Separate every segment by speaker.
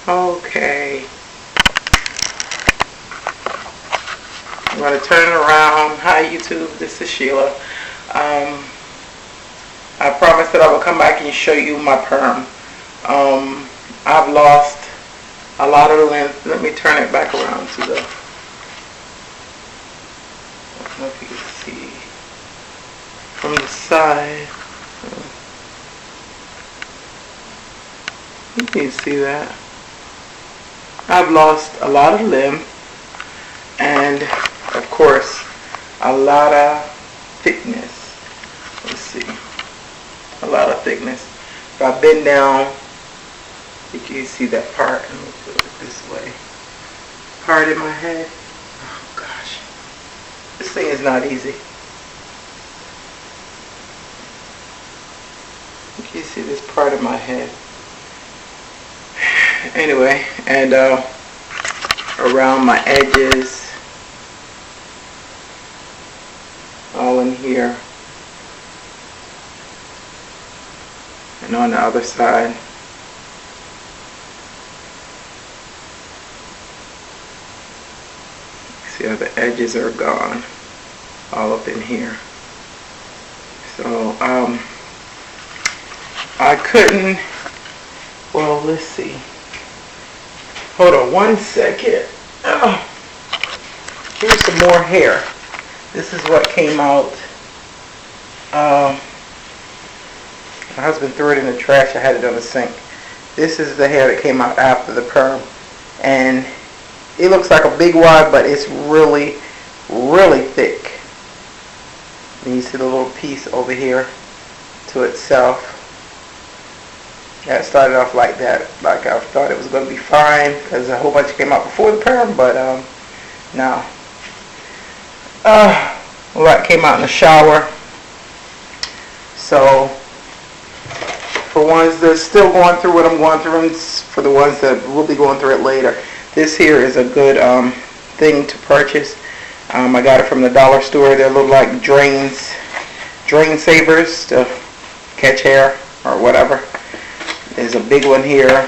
Speaker 1: Okay. I'm going to turn it around. Hi YouTube, this is Sheila. I promised that I would come back and show you my perm. I've lost a lot of the length. Let me turn it back around to the, I don't know if you can see from the side. You can see that. I've lost a lot of length and of course a lot of thickness. Let's see. A lot of thickness. If I bend down, you can see that part. Let me put it this way. Part in my head. Oh gosh. This thing is not easy. You can see this part of my head. Anyway, and around my edges, all in here, and on the other side. See how the edges are gone, all up in here. So I couldn't. Well, let's see. Hold on one second. Oh, here's some more hair. This is what came out. My husband threw it in the trash. I had it on the sink. This is the hair that came out after the perm. And it looks like a big wad, but it's really, really thick. And you see the little piece over here to itself. Yeah, it started off like that, like I thought it was going to be fine because a whole bunch came out before the perm, but no. A lot came out in the shower. So, for ones that are still going through what I'm going through, and for the ones that will be going through it later, this here is a good thing to purchase. I got it from the dollar store. They're little like drain savers to catch hair or whatever. There's a big one here,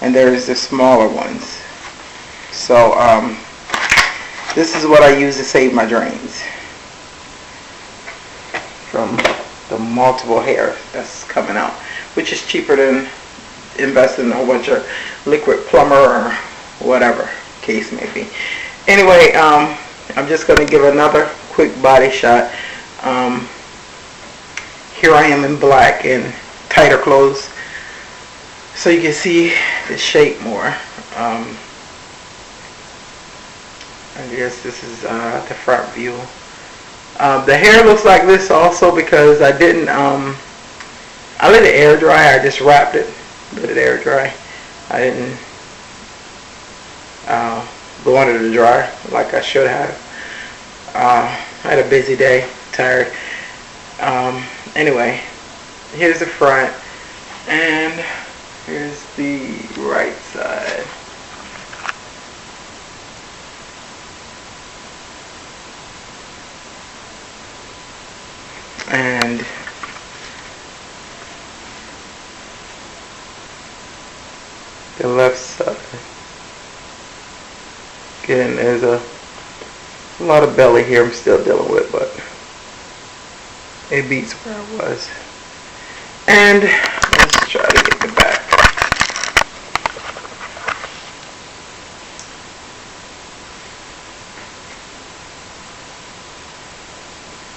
Speaker 1: and there's the smaller ones. So this is what I use to save my drains from the multiple hair that's coming out, which is cheaper than investing in a whole bunch of liquid plumber or whatever case may be. Anyway, I'm just going to give another quick body shot. Here I am in black and tighter clothes, so you can see the shape more. I guess this is the front view. The hair looks like this also because I didn't, I let it air dry. I just wrapped it, let it air dry. I didn't go under the dryer like I should have. I had a busy day, tired. Anyway, here's the front, and here's the right side. And the left side. Again, there's a lot of belly here I'm still dealing with, but it beats where I was. And let's try to get the back.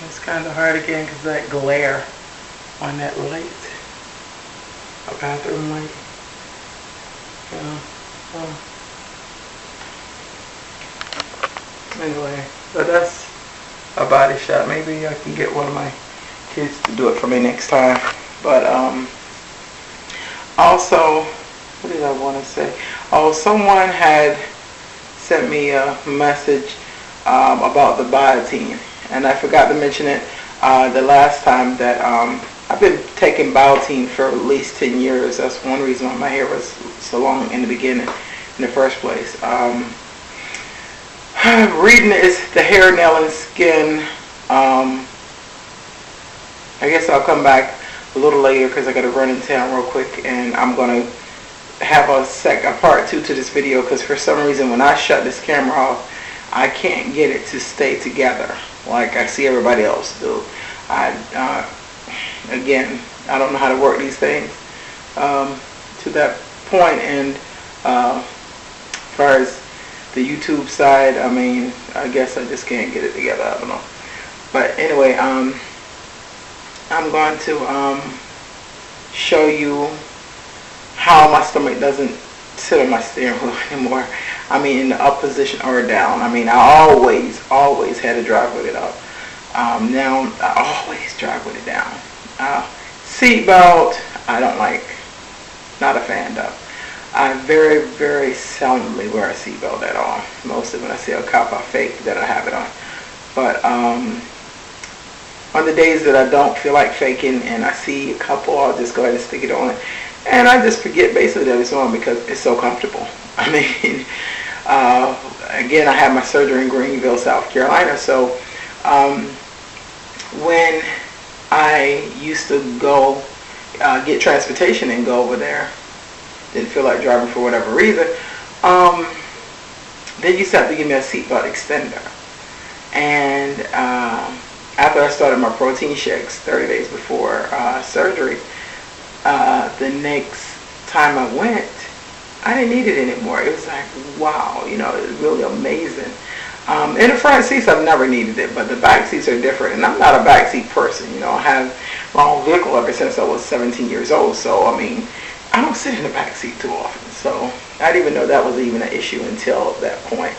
Speaker 1: It's kind of hard again because that glare on that light, a bathroom light. Anyway, so that's a body shot. Maybe I can get one of my kids to do it for me next time. But also, what did I want to say? Oh, someone had sent me a message about the biotin, and I forgot to mention it the last time that I've been taking biotin for at least 10 years. That's one reason why my hair was so long in the beginning, in the first place. Reading is the hair, nail, and skin. I guess I'll come back a little later because I got to run in town real quick, and I'm going to have a part 2 to this video, because for some reason when I shut this camera off, I can't get it to stay together like I see everybody else do. Again, I don't know how to work these things to that point. And as far as the YouTube side, I mean, I guess I just can't get it together. I don't know. But anyway, I'm going to show you how my stomach doesn't sit on my steering wheel anymore. I mean, in the up position or down. I mean, I always had to drive with it up. Now I always drive with it down. Seatbelt, I don't like. Not a fan of. I very, very seldomly wear a seatbelt at all. Mostly when I see a cop, I fake that I have it on. But on the days that I don't feel like faking and I see a couple, I'll just go ahead and stick it on. And I just forget basically that it's on because it's so comfortable. I mean, again, I had my surgery in Greenville, South Carolina. So when I used to go get transportation and go over there, didn't feel like driving for whatever reason, they used to have to give me a seatbelt extender. And after I started my protein shakes 30 days before surgery, the next time I went, I didn't need it anymore. It was like, wow, you know, it was really amazing. In the front seats, I've never needed it, but the back seats are different. And I'm not a backseat person. You know, I have my own vehicle ever since I was 17 years old. So, I mean, I don't sit in the back seat too often. So, I didn't even know that was even an issue until that point.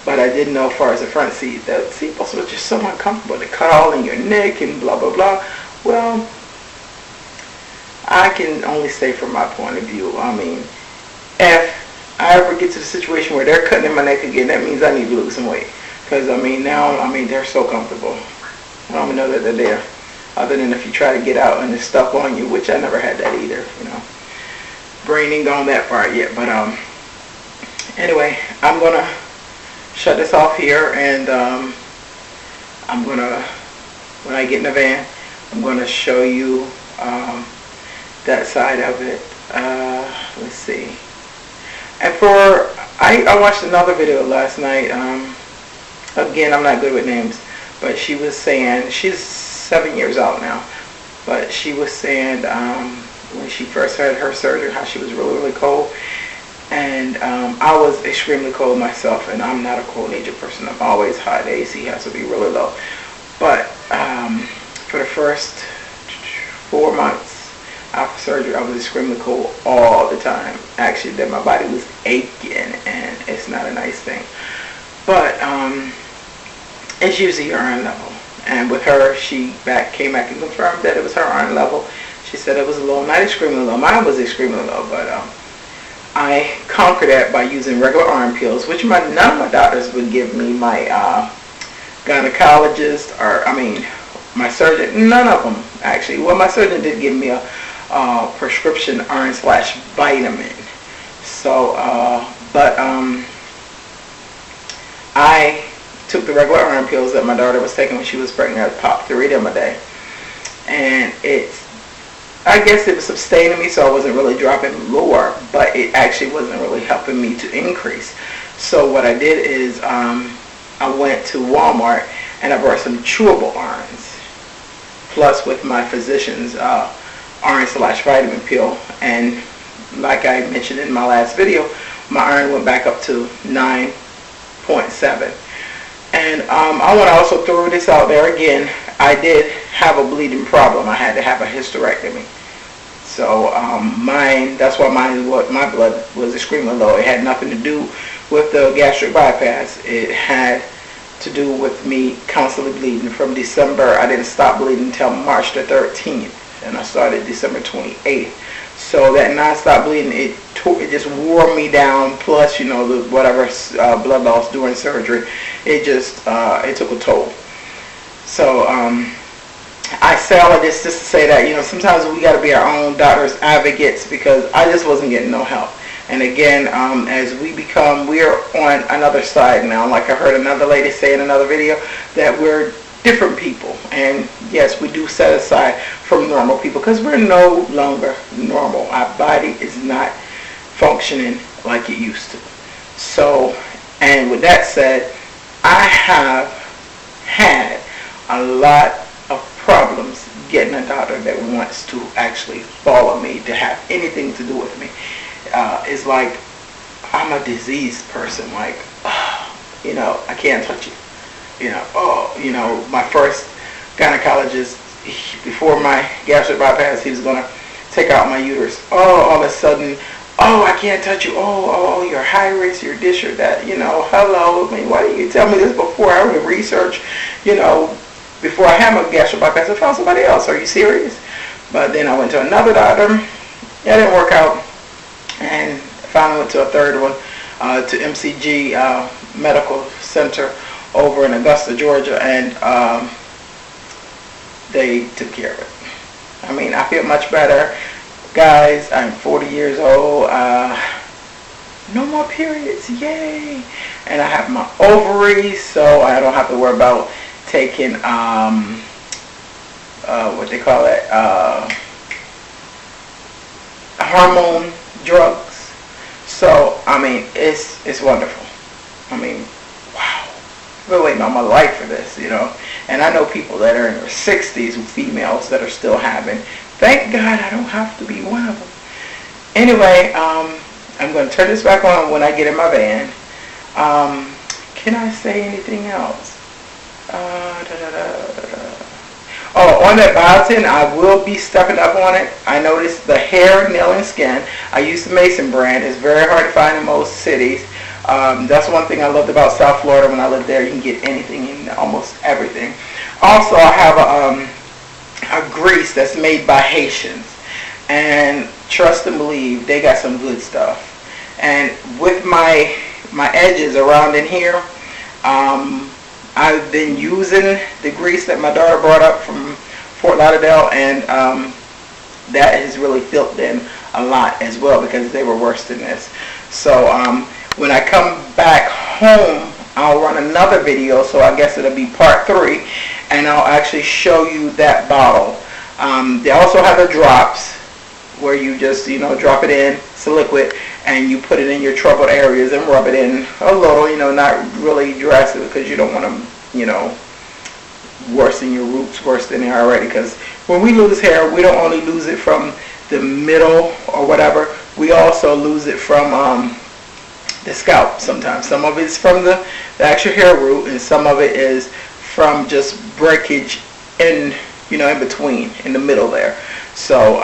Speaker 1: But I didn't know as far as the front seat, the seat belts were just so uncomfortable. They cut all in your neck and blah, blah, blah. Well, I can only say from my point of view. I mean, if I ever get to the situation where they're cutting in my neck again, that means I need to lose some weight. Because, I mean, now, I mean, they're so comfortable. I don't even know that they're there. Other than if you try to get out and they're stuck on you, which I never had that either, you know. Brain ain't gone that far yet. But, anyway, I'm going to shut this off here. And I'm going to, when I get in the van, I'm going to show you that side of it. Let's see. And I watched another video last night. Again, I'm not good with names, but she was saying, she's 7 years out now, but she was saying when she first had her surgery, how she was really, really cold. And I was extremely cold myself, and I'm not a cold nature person. I'm always hot. The AC has to be really low. But for the first 4 months after surgery, I was extremely cold all the time. Actually, that my body was aching, and it's not a nice thing. But it's usually your iron level. And with her, she came back and confirmed that it was her iron level. She said it was low, not extremely low. Mine was extremely low, but I conquered that by using regular iron pills, which none of my doctors would give me. My gynecologist, or my surgeon, none of them actually. Well, my surgeon did give me a prescription iron/vitamin. So, but I took the regular iron pills that my daughter was taking when she was pregnant. I popped 3 of them a day, and I guess it was sustaining me, so I wasn't really dropping lower, but it actually wasn't really helping me to increase. So what I did is I went to Walmart and I bought some chewable irons, plus with my physician's iron/vitamin pill. And like I mentioned in my last video, my iron went back up to 9.7. And I want to also throw this out there again. I did have a bleeding problem. I had to have a hysterectomy. So that's why my blood was extremely low. It had nothing to do with the gastric bypass. It had to do with me constantly bleeding. From December, I didn't stop bleeding until March the 13th. And I started December 28th. So that non-stop bleeding, it just wore me down. Plus, you know, the whatever blood loss during surgery, it just it took a toll. So I say all of this just to say that, you know, sometimes we got to be our own doctor's advocates, because I just wasn't getting no help. And again, as we're on another side now. Like I heard another lady say in another video, that we're different people. And yes, we do set aside from normal people, because we're no longer normal. Our body is not functioning like it used to. So, and with that said, I have had a lot of problems getting a doctor that wants to actually follow me, to have anything to do with me. It's like I'm a diseased person. Like, I can't touch you. My first gynecologist, before my gastric bypass, he was going to take out my uterus. All of a sudden, I can't touch you. You're high risk, you're this or that. Hello. I mean, why didn't you tell me this before? I would research, before I had my gastric bypass, I found somebody else. Are you serious? But then I went to another doctor. That didn't work out. And finally went to a third one, to MCG Medical Center over in Augusta, Georgia, and they took care of it. I mean, I feel much better. Guys, I'm 40 years old. No more periods. Yay. And I have my ovaries, so I don't have to worry about taking, what they call it, hormone drugs. So, I mean, it's wonderful. I mean, wow. I've been waiting all my life for this, And I know people that are in their 60s, females that are still having. Thank God I don't have to be one of them. Anyway, I'm going to turn this back on when I get in my van. Can I say anything else? On that biotin, I will be stepping up on it. I noticed the hair, nail, and skin. I use the Mason brand. It's very hard to find in most cities. That's one thing I loved about South Florida when I lived there. You can get anything in almost everything. Also, I have a grease that's made by Haitians. And trust and believe, they got some good stuff. And with my edges around in here, I've been using the grease that my daughter brought up from Fort Lauderdale, and that has really filled in a lot as well, because they were worse than this. So when I come back home, I'll run another video, so I guess it'll be part 3, and I'll actually show you that bottle. They also have the drops, where you just, drop it in, it's a liquid, and you put it in your troubled areas and rub it in a little, not really drastic, because you don't want to, worsen your roots worse than they are already. Because when we lose hair, we don't only lose it from the middle or whatever, we also lose it from the scalp sometimes. Some of it's from the actual hair root, and some of it is from just breakage in, in between, in the middle there. So,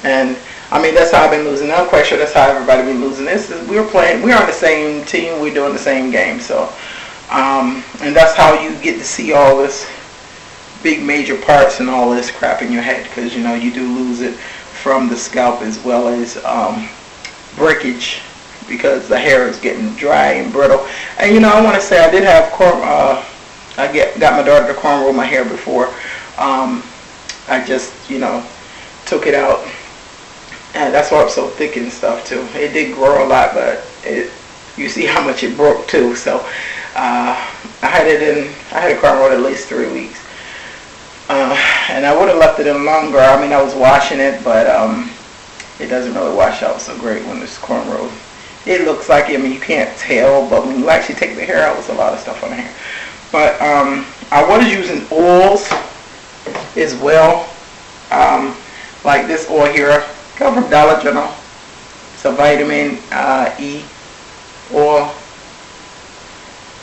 Speaker 1: and I mean, that's how I've been losing. I'm quite sure that's how everybody been losing. We're on the same team, we're doing the same game. So, and that's how you get to see all this big major parts and all this crap in your head, because you do lose it from the scalp as well as breakage, because the hair is getting dry and brittle. And I want to say I did have got my daughter to cornrow my hair before. I just took it out. And that's why it's so thick and stuff too. It did grow a lot, but you see how much it broke too. So I had it cornrowed at least 3 weeks. And I would have left it in longer. I mean, I was washing it, but it doesn't really wash out so great when it's cornrowed. It looks like it. I mean, you can't tell, but when you actually take the hair out, there's a lot of stuff on the hair. But I was using oils as well, like this oil here. Come from Dollar General. It's a vitamin E oil.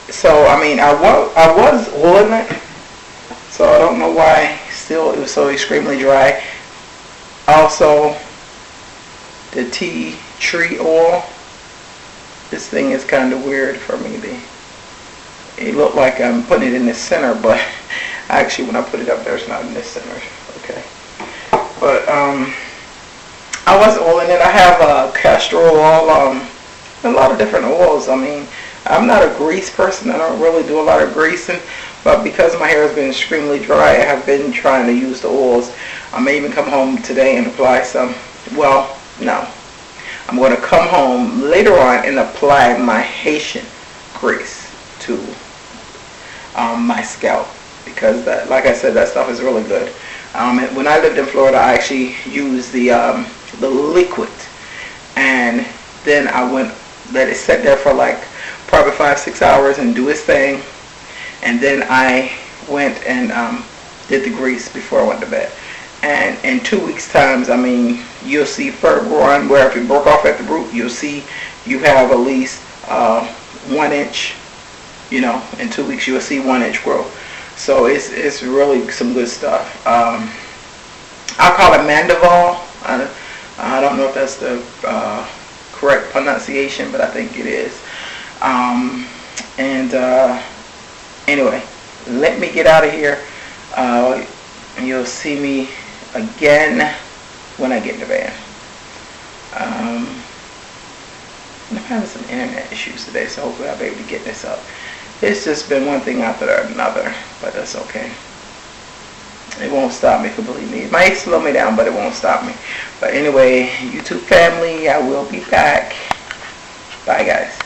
Speaker 1: So I mean, I was oiling it, so I don't know why still it was so extremely dry. Also, the tea tree oil. This thing is kind of weird for me. It looked like I'm putting it in the center, but actually when I put it up there, it's not in the center. Okay, but I was oiling it. I have castor oil, a lot of different oils. I mean, I'm not a grease person. I don't really do a lot of greasing, but because my hair has been extremely dry, I have been trying to use the oils. I may even come home today and apply some. Well, no. I'm going to come home later on and apply my Haitian grease to my scalp, because that, like I said, that stuff is really good. And when I lived in Florida, I actually used the liquid, and Then I let it sit there for like probably 5-6 hours and do its thing. And then I went and did the grease before I went to bed. And in 2 weeks' times, I mean, you'll see fur growing where if it broke off at the root, you'll see you have at least 1 inch. You know, in 2 weeks you'll see 1 inch growth. So it's really some good stuff. I call it Mandival. I don't know if that's the correct pronunciation, but I think it is. Anyway, let me get out of here. You'll see me again when I get in the van. I'm having some internet issues today, so hopefully I'll be able to get this up. It's just been one thing after another, but that's okay. It won't stop me, believe me. It might slow me down, but it won't stop me. But anyway, YouTube family, I will be back. Bye, guys.